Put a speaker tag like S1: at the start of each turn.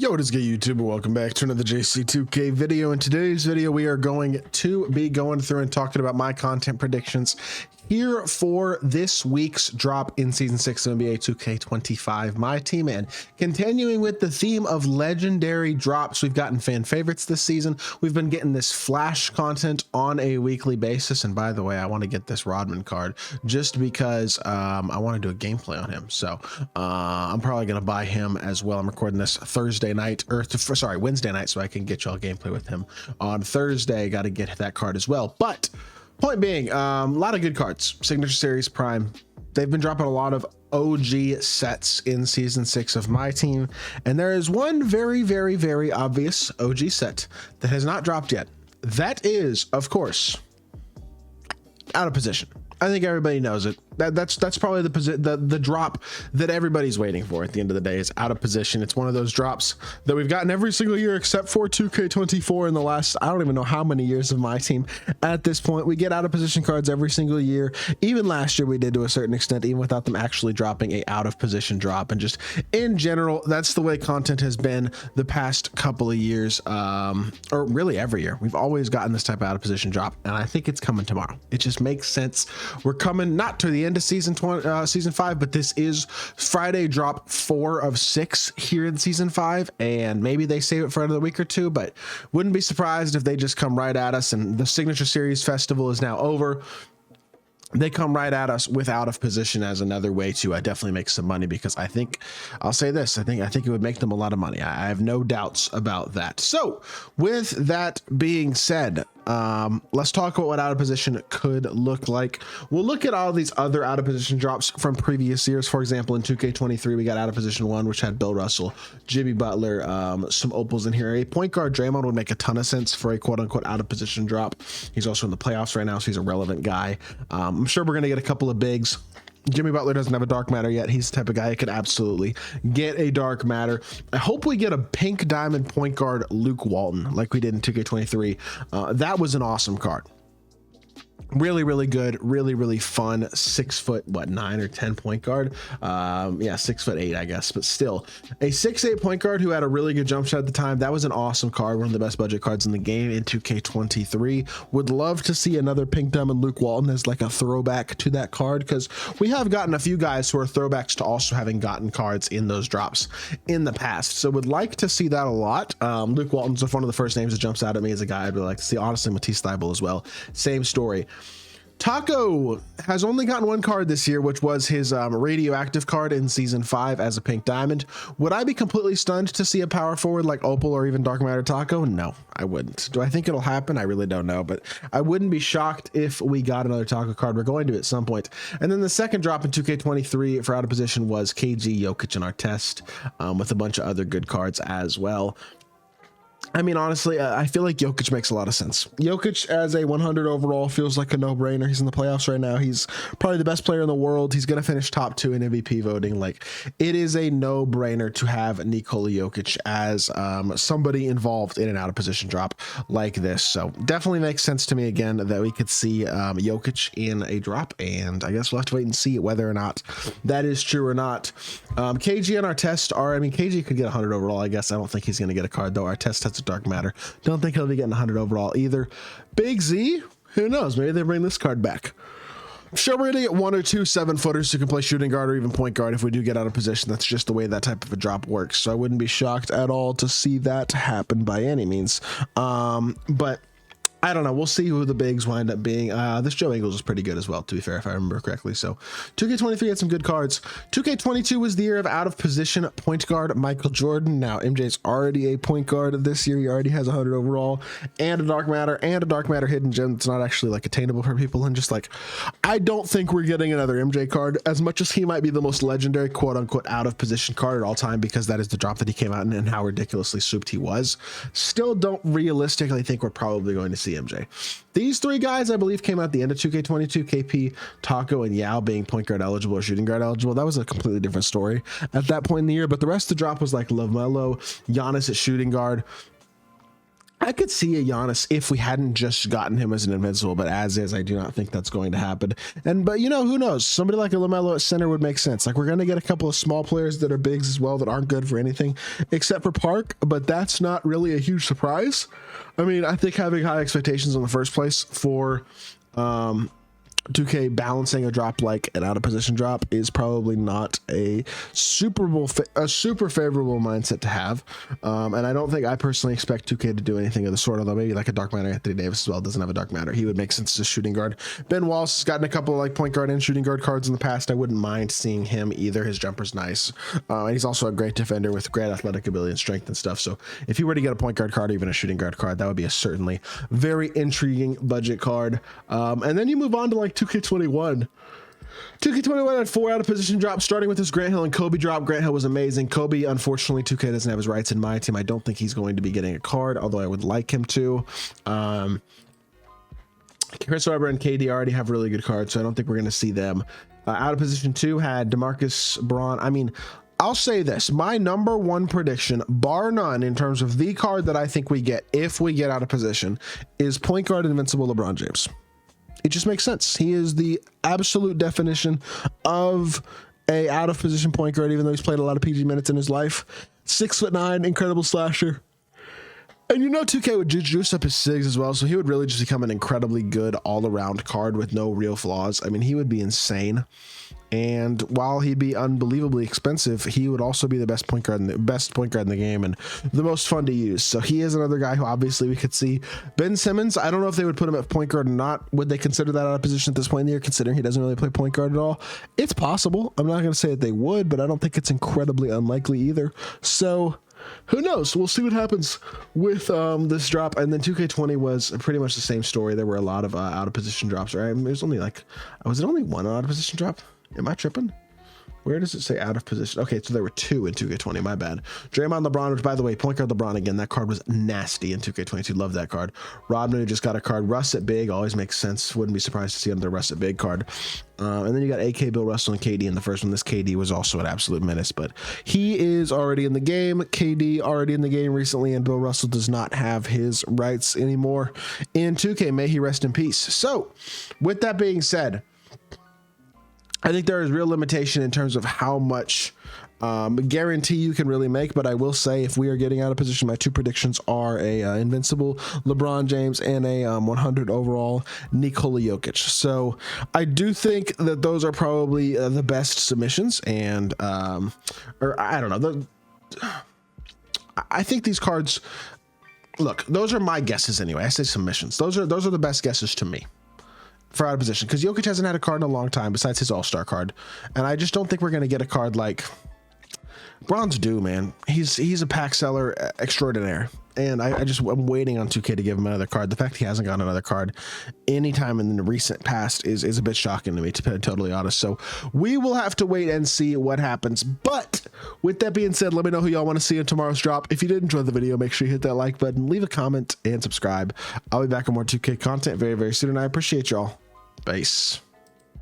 S1: Yo, what is good, YouTube? Welcome back to another JC2K video. In today's video, we are going to be going through and talking about my content predictions here for this week's drop in Season 6 of NBA 2K25 MyTEAM. And continuing with the theme of legendary drops, we've gotten fan favorites this season. We've been getting this flash content on a weekly basis. And by the way, I want to get this Rodman card just because I want to do a gameplay on him. So I'm probably going to buy him as well. I'm recording this Wednesday night, so I can get y'all gameplay with him on Thursday. Got to get that card as well. But point being, a lot of good cards. Signature Series, Prime. They've been dropping a lot of OG sets in Season 6 of MyTEAM. And there is one very, very, very obvious OG set that has not dropped yet. That is, of course, Out of Position. I think everybody knows it. That's probably the drop that everybody's waiting for at the end of the day. Is Out of Position. It's one of those drops that we've gotten every single year except for 2K24 in the last, I don't even know how many years of MyTEAM. At this point, we get Out of Position cards every single year. Even last year we did to a certain extent, even without them actually dropping a Out of Position drop. And just in general, that's the way content has been the past couple of years, or really every year. We've always gotten this type of Out of Position drop, and I think it's coming tomorrow. It just makes sense. We're coming not to the end of season 5, but this is Friday drop 4 of 6 here in season 5, and maybe they save it for another week or two, but wouldn't be surprised if they just come right at us. And the Signature Series festival is now over. They come right at us with Out of Position as another way to definitely make some money, because I think I'll say this, I think it would make them a lot of money. I have no doubts about that. So with that being said, let's talk about what Out of Position could look like. We'll look at all these other Out of Position drops from previous years. For example, in 2K23 we got Out of Position 1, which had Bill Russell, Jimmy Butler, some opals in here. A point guard Draymond would make a ton of sense for a quote-unquote Out of Position drop. He's also in the playoffs right now, so he's a relevant guy. I'm sure we're gonna get a couple of bigs. Jimmy Butler doesn't have a dark matter yet. He's the type of guy who could absolutely get a dark matter. I hope we get a pink diamond point guard Luke Walton like we did in 2K23. That was an awesome card. Really, really good, really fun. 6'9" or 10 point guard. Yeah, 6'8", I guess, but still a 6'8" point guard who had a really good jump shot at the time. That was an awesome card, one of the best budget cards in the game in 2K23. Would love to see another pink diamond Luke Walton as like a throwback to that card, because we have gotten a few guys who are throwbacks to also having gotten cards in those drops in the past. So would like to see that a lot. Luke Walton's one of the first names that jumps out at me as a guy I'd really like to see. Honestly, Matisse Thybulle as well. Same story. Taco has only gotten one card this year, which was his radioactive card in season 5 as a pink diamond. Would I be completely stunned to see a power forward like Opal or even Dark Matter Taco? No, I wouldn't. Do I think it'll happen? I really don't know, but I wouldn't be shocked if we got another Taco card. We're going to at some point. And then the second drop in 2K23 for Out of Position was KG, Jokic, and Artest, with a bunch of other good cards as well. I mean, honestly, I feel like Jokic makes a lot of sense. Jokic as a 100 overall feels like a no-brainer. He's in the playoffs right now. He's probably the best player in the world. He's going to finish top 2 in MVP voting. Like, it is a no-brainer to have Nikola Jokic as somebody involved in an Out of Position drop like this. So definitely makes sense to me again that we could see Jokic in a drop, and I guess we'll have to wait and see whether or not that is true or not. KG and Artest are, I mean, KG could get 100 overall, I guess. I don't think he's going to get a card, though. Artest has a dark matter. Don't think he'll be getting 100 overall either. Big Z, who knows? Maybe they bring this card back. I'm sure we're gonna get 1 or 2 7-footers who can play shooting guard or even point guard if we do get Out of Position. That's just the way that type of a drop works. So I wouldn't be shocked at all to see that happen by any means. But I don't know. We'll see who the bigs wind up being. This Joe Ingles is pretty good as well, to be fair, if I remember correctly. So 2K23 had some good cards. 2K22 was the year of Out of Position point guard Michael Jordan. Now, MJ's already a point guard this year. He already has 100 overall and a dark matter hidden gem that's not actually like attainable for people. And just like, I don't think we're getting another MJ card, as much as he might be the most legendary quote unquote Out of Position card at all time, because that is the drop that he came out in and how ridiculously souped he was. Still don't realistically think we're probably going to see MJ. These 3 guys, I believe, came out at the end of 2K22. KP, Taco, and Yao being point guard eligible or shooting guard eligible. That was a completely different story at that point in the year. But the rest of the drop was like LaMelo, Giannis at shooting guard. I could see a Giannis if we hadn't just gotten him as an invincible, but as is, I do not think that's going to happen. But you know, who knows? Somebody like a LaMelo at center would make sense. Like, we're going to get a couple of small players that are bigs as well that aren't good for anything except for Park, but that's not really a huge surprise. I mean, I think having high expectations in the first place for 2K balancing a drop like an out of position drop is probably not a super favorable mindset to have, and I don't think I personally expect 2K to do anything of the sort, although maybe like a dark matter. Anthony Davis as well doesn't have a dark matter. He would make sense as shooting guard. Ben Wallace has gotten a couple of like point guard and shooting guard cards in the past. I wouldn't mind seeing him either. His jumper's nice, and he's also a great defender with great athletic ability and strength and stuff. So if he were to get a point guard card or even a shooting guard card, that would be a certainly very intriguing budget card. And then you move on to like 2K21. 2K21 had 4 out of position drops, starting with this Grant Hill and Kobe drop. Grant Hill was amazing. Kobe, unfortunately, 2K doesn't have his rights in my team. I don't think he's going to be getting a card, although I would like him to. Chris Webber and KD already have really good cards, so I don't think we're going to see them. Out of position 2 had DeMarcus Braun. I mean, I'll say this, my number one prediction, bar none, in terms of the card that I think we get if we get out of position, is point guard invincible LeBron James. It just makes sense. He is the absolute definition of a out of position point guard, even though he's played a lot of PG minutes in his life. 6'9", incredible slasher. And you know 2K would juice up his SIGs as well, so he would really just become an incredibly good all-around card with no real flaws. I mean, he would be insane. And while he'd be unbelievably expensive, he would also be the best point guard in the game and the most fun to use. So he is another guy who obviously we could see. Ben Simmons, I don't know if they would put him at point guard or not. Would they consider that out of position at this point in the year, considering he doesn't really play point guard at all? It's possible. I'm not going to say that they would, but I don't think it's incredibly unlikely either. So who knows? We'll see what happens with this drop. And then 2K20 was pretty much the same story. There were a lot of out of position drops, right? I mean, there's only like, was it only one out of position drop? Am I tripping? Where does it say out of position? Okay, so there were 2 in 2K20, my bad. Draymond LeBron, which by the way, point guard LeBron again, that card was nasty in 2K22, love that card. Rodman just got a card. Russ at big, always makes sense. Wouldn't be surprised to see another Russ at big card. And then you got AK, Bill Russell, and KD in the first one. This KD was also an absolute menace, but he is already in the game. KD already in the game recently, and Bill Russell does not have his rights anymore in 2K. May he rest in peace. So with that being said, I think there is real limitation in terms of how much guarantee you can really make, but I will say if we are getting out of position, my 2 predictions are a invincible LeBron James and a 100 overall Nikola Jokic. So I do think that those are probably the best submissions, and or I don't know, I think these cards, look, those are my guesses anyway. I say submissions. Those are the best guesses to me for out of position, because Jokic hasn't had a card in a long time besides his all-star card, and I just don't think we're going to get a card like Bron's due, man. He's a pack seller extraordinaire, and I'm waiting on 2K to give him another card. The fact he hasn't gotten another card anytime in the recent past is a bit shocking to me, to be totally honest. So we will have to wait and see what happens. But with that being said, let me know who y'all want to see in tomorrow's drop. If you did enjoy the video, make sure you hit that like button, leave a comment, and subscribe. I'll be back on more 2K content very, very soon, and I appreciate y'all. Peace.